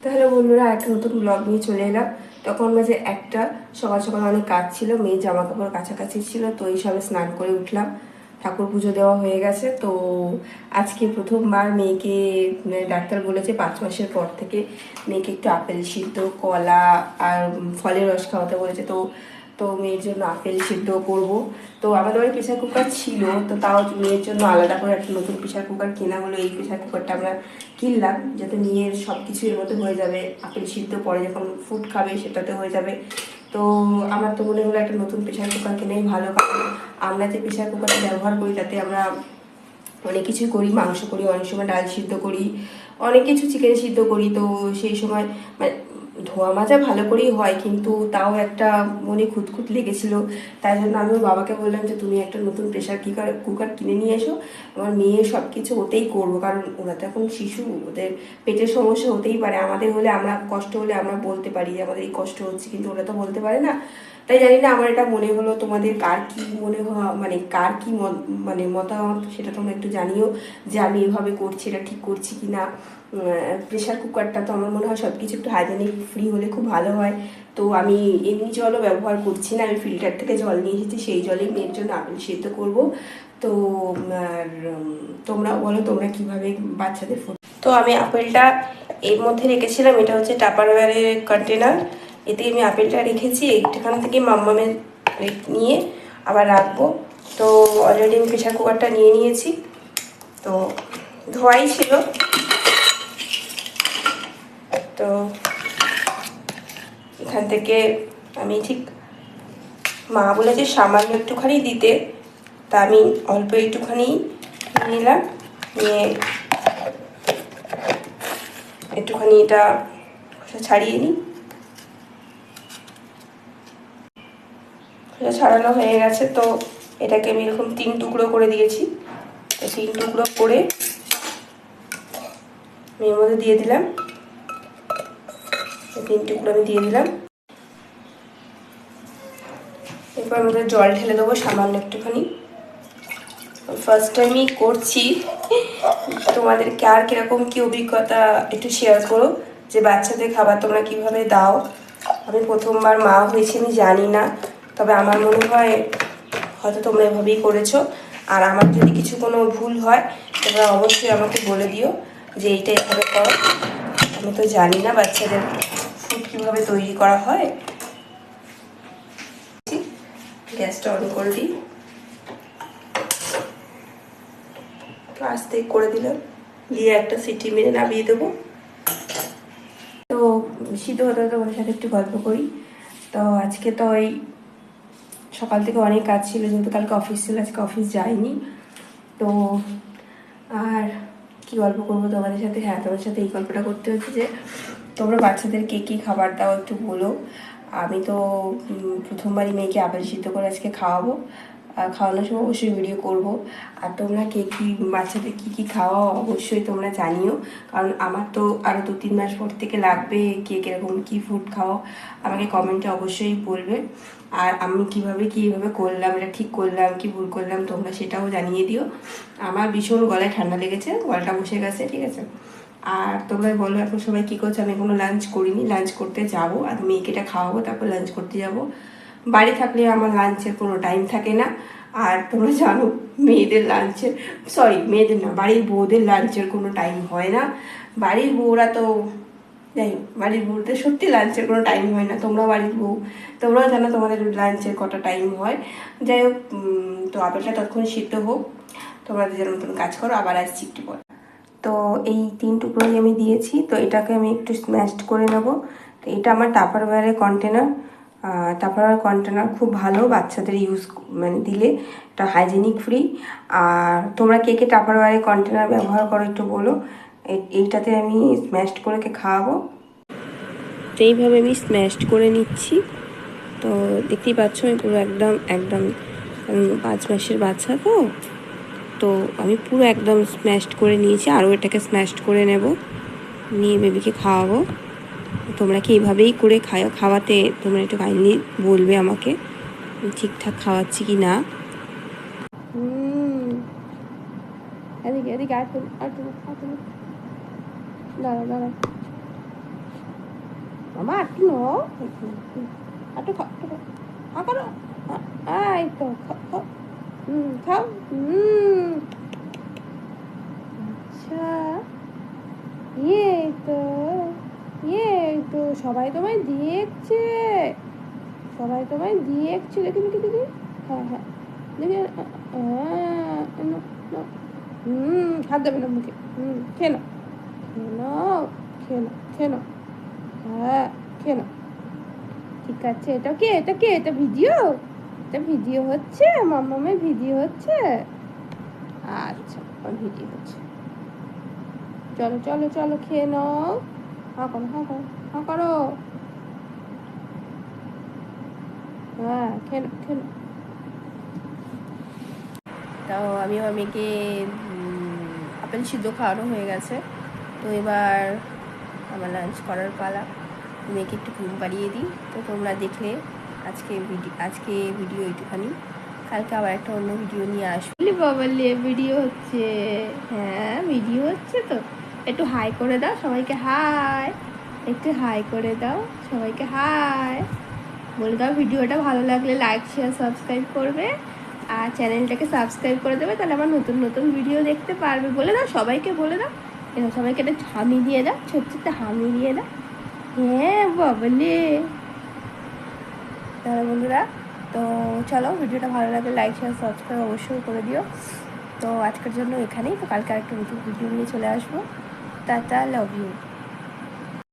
তাহলে বন্ধুরা একটা নতুন ব্লগ নিয়ে চলে এলাম। তখন বাজে একটা, সকাল সকাল অনেক কাজ ছিল, মেয়ের জামা কাপড় কাছাকাছি ছিল, তো এইসবে স্নান করে উঠলাম। ঠাকুর পুজো দেওয়া হয়ে গেছে। তো আজকে প্রথমবার মেয়েকে ডাক্তার বলেছে 5 মাসের পর থেকে মেয়েকে একটু আপেল সিদ্ধ, কলা আর ফলের রস খাওয়াতে বলেছে। তো তো মেয়ের জন্য আপেল সিদ্ধ করব। তো আমাদের বাড়ি প্রেশার কুকার ছিল, তো তাও মেয়ের জন্য আলাদা করে একটা নতুন প্রেশার কুকার কেনা হলো। এই প্রেশার কুকারটা আমরা কিনলাম যাতে মেয়ের সব কিছু এর মধ্যে হয়ে যাবে, আপেল সিদ্ধ পরে যখন ফুড খাবে সেটাতে হয়ে যাবে। তো আমার তো মনে হলো একটা নতুন প্রেশার কুকার কেনাই ভালো, কারণ আমরা যে প্রেশার কুকারটা ব্যবহার করি তাতে আমরা অনেক কিছুই করি, মাংস করি, অনেক সময় ডাল সিদ্ধ করি, অনেক কিছু চিকেন সিদ্ধ করি। তো সেই সময় মানে ধোয়া মাজা ভালো করেই হয়, কিন্তু তাও একটা মনে খুঁতখুত লেগেছিল। তাই জন্য আমি ওর বাবাকে বললাম যে তুমি একটা নতুন প্রেশার কুকার কিনে নিয়ে এসো, আমার মেয়ে সব কিছু ওতেই করবো, কারণ ওরা তো এখন শিশু, ওদের পেটের সমস্যা হতেই পারে। আমাদের হলে আমরা কষ্ট হলে আমরা বলতে পারি যে আমাদের এই কষ্ট হচ্ছে, কিন্তু ওরা তো বলতে পারে না। তাই জানি না, আমার এটা মনে হলো। তোমাদের কার কি মনে মানে কার কি মানে মতামত সেটা তোমরা একটু জানিও, যে আমি এভাবে করছি এটা ঠিক করছি কি না। প্রেশার কুকারটা তো আমার মনে হয় সব কিছু একটু হাইজেনিক ফ্রি হলে খুব ভালো হয়। তো আমি এমনি জলও ব্যবহার করছি না, আমি ফিল্টার থেকে জল নিয়ে এসেছি, সেই জলেই মেয়ের জন্য আপেল সিদ্ধ করবো। তো আর তোমরা বলো তোমরা কিভাবে বাচ্চাদের ফুড। তো আমি আপেলটা এর মধ্যে রেখেছিলাম, এটা হচ্ছে টাপারওয়্যারের কন্টেনার, এতে আমি আপেলটা রেখেছি। এইখান থেকে মাম্মামের নিয়ে আবার রাখবো। তো অলরেডি আমি প্রেশার কুকারটা নিয়ে নিয়েছি, তো ধোয়াই ছিল। তো এখান থেকে আমি ঠিক মা বলেছে সামান্য একটুখানি দিতে, তা আমি অল্প একটুখানি নিলাম, নিয়ে একটুখানি এটা ছাড়িয়ে নিই। ছাড়ানো হয়ে গেছে, তো এটাকে আমি এরকম 3 টুকরো করে দিয়েছি। তো 3 টুকরো করে আমি এর মধ্যে দিয়ে দিলাম, 3 টুকরো আমি দিয়ে দিলাম। এরপর আমাদের জল ঢেলে দেবো সামান্য একটুখানি। ফার্স্ট টাইমই করছি, তোমাদেরকে আর কিরকম কি অভিজ্ঞতা একটু শেয়ার করো, যে বাচ্চাদের খাবার তোমরা কিভাবে দাও। আমি প্রথমবার মা হয়েছি, আমি জানি না, তবে আমার মনে হয় হয়তো তোমরা এভাবেই করেছো। আর আমার যদি কিছু কোনো ভুল হয় তোমরা অবশ্যই আমাকে বলে দিও যে এইটা এভাবে করো। আমি তো জানি না বাচ্চাদের ফুড কীভাবে তৈরি করা হয়। গ্যাসটা অন করে দিই, আস্তে করে দিলাম, দিয়ে একটা সিটি মেরে নামিয়ে দেবো। তো সিদ্ধ হতে হতে ওদের সাথে একটু গল্প করি। তো আজকে তো ওই সকাল থেকে অনেক কাজ ছিল, যেহেতু কালকে অফিস ছিল, আজকে অফিস যাইনি। তো আর কি গল্প করবো তোমাদের সাথে, হ্যাঁ তোমাদের সাথে এই গল্পটা করতে হচ্ছে যে তোমরা বাচ্চাদের কে কী খাবার দাও একটু বলো। আমি তো প্রথমবারই মেয়েকে আপেল সিদ্ধ করে আজকে খাওয়াবো, খাওয়ানোর সময় অবশ্যই ভিডিও করব। আর তোমরা কে কী বাচ্চাদের কী কী খাওয়াও অবশ্যই তোমরা জানিও, কারণ আমার তো আরও 2-3 মাস পর থেকে লাগবে। কে কীরকম কী ফুড খাওয়াও আমাকে কমেন্টে অবশ্যই বলবে। আর আমি কীভাবে করলাম, এটা ঠিক করলাম কি ভুল করলাম তোমরা সেটাও জানিয়ে দিও। আমার ভীষণ গলায় ঠান্ডা লেগেছে, গলাটা বসে গেছে, ঠিক আছে। আর তোমরা বলো এখন সবাই কী করছো। আমি এখনো লাঞ্চ করিনি, লাঞ্চ করতে যাবো, আর মেয়েকে এটা খাওয়াবো, তারপর লাঞ্চ করতে যাব। বাড়ি থাকলে আমার লাঞ্চের কোনো টাইম থাকে না। আর তোমরা জানো মেয়েদের লাঞ্চের, মেয়েদের না, বাড়ির বউদের লাঞ্চের কোনো টাইম হয় না। বাড়ির বউরা তো যাই হোক, বাড়ির বউদের সত্যি লাঞ্চের কোনো টাইম হয় না। তোমরা বাড়ির বউ, তোমরাও জানো তোমাদের লাঞ্চের কটা টাইম হয়। যাই হোক, তো আপেলটা ততক্ষণ সিদ্ধ হোক, তোমরা যে মতন কাজ করো, আবার আসছি একটু পর। তো এই 3 টুকরোই আমি দিয়েছি, তো এটাকে আমি একটু স্ম্যাশড করে নেব। তো এটা আমার টাপারওয়্যারের কন্টেনার। টাপারওয়্যার কন্টেনার খুব ভালো বাচ্চাদের ইউজ মানে দিলে, এটা হাইজেনিক ফ্রি। আর তোমরা কে কে টাপারওয়্যারের কন্টেনার ব্যবহার করো একটু বলো। এইটাতে আমি স্ম্যাশড করে খাওয়াবো। তো এইভাবে আমি স্ম্যাশড করে নিচ্ছি। তো দেখতেই পাচ্ছ আমি পুরো একদম 5 মাসের বাচ্চা, তো তো আমি পুরো একদম স্ম্যাশড করে নিয়েছি, আরও এটাকে স্ম্যাশড করে নেব, নিয়ে বেবিকে খাওয়াবো। তোমরা কি এইভাবেই করে খাওয়াতে তোমরা একটু কাইন্ডলি বলবে আমাকে ঠিকঠাক খাওয়াচ্ছি কি না। এদিকে এদিকে দাঁড়া দাঁড়া। মামা একটু নো, একটু খাও, একটু খাও, হা করো, এই তো খাও, খাও, আচ্ছা, এই তো, এই তো, সবাই তোমায় দেখছে, সবাই তোমায় দেখছে, দেখি দেখি দেখি, হ্যাঁ হ্যাঁ দেখি, হাত দেবে না মুখে, খেয়ে নাও, খেয়ে নাও, খেয়ে নাও, খেয়ে নাও, হ্যাঁ খেয়ে নাও, ঠিক আছে। এটা কি, এটা কি, এটা ভিডিও, এটা ভিডিও হচ্ছে, মাম্মামের ভিডিও হচ্ছে, আচ্ছা ভিডিও হচ্ছে, চলো চলো চলো খেয়ে নাও, হা করো হা করো হা করো, হ্যাঁ খেয়ে নাও খেয়ে নাও। তাও আমি আমার মেয়েকে আপেল সিদ্ধ খাওয়ানো হয়ে গেছে, তো এবার আমার লাঞ্চ করার পালা। মেয়েকে একটু ঘুম পাড়িয়ে দিই। তো তোমরা দেখলে আজকে ভিডিও একটুখানি, কালকে আবার একটা অন্য ভিডিও নিয়ে আসবো। বাবালে ভিডিও হচ্ছে, হ্যাঁ ভিডিও হচ্ছে, তো একটু হাই করে দাও সবাইকে, হাই, একটু হাই করে দাও সবাইকে, হাই বলে দাও। ভিডিওটা ভালো লাগলে লাইক শেয়ার সাবস্ক্রাইব করবে, আর চ্যানেলটাকে সাবস্ক্রাইব করে দেবে, তাহলে আমার নতুন নতুন ভিডিও দেখতে পারবে। বলে দাও সবাইকে, বলে দাও, সবাইকে একটা হামি দিয়ে দাও, ছোট্ট ছোট্ট হামি দিয়ে দাও, হ্যাঁ বাবলে। তাহলে বন্ধুরা, তো চলো, ভিডিওটা ভালো লাগলে লাইক শেয়ার সাবস্ক্রাইব অবশ্যই করে দিও। তো আজকের জন্য এখানেই, তো কালকে আরেকটা নতুন ভিডিও নিয়ে চলে আসবো। Tata, love you.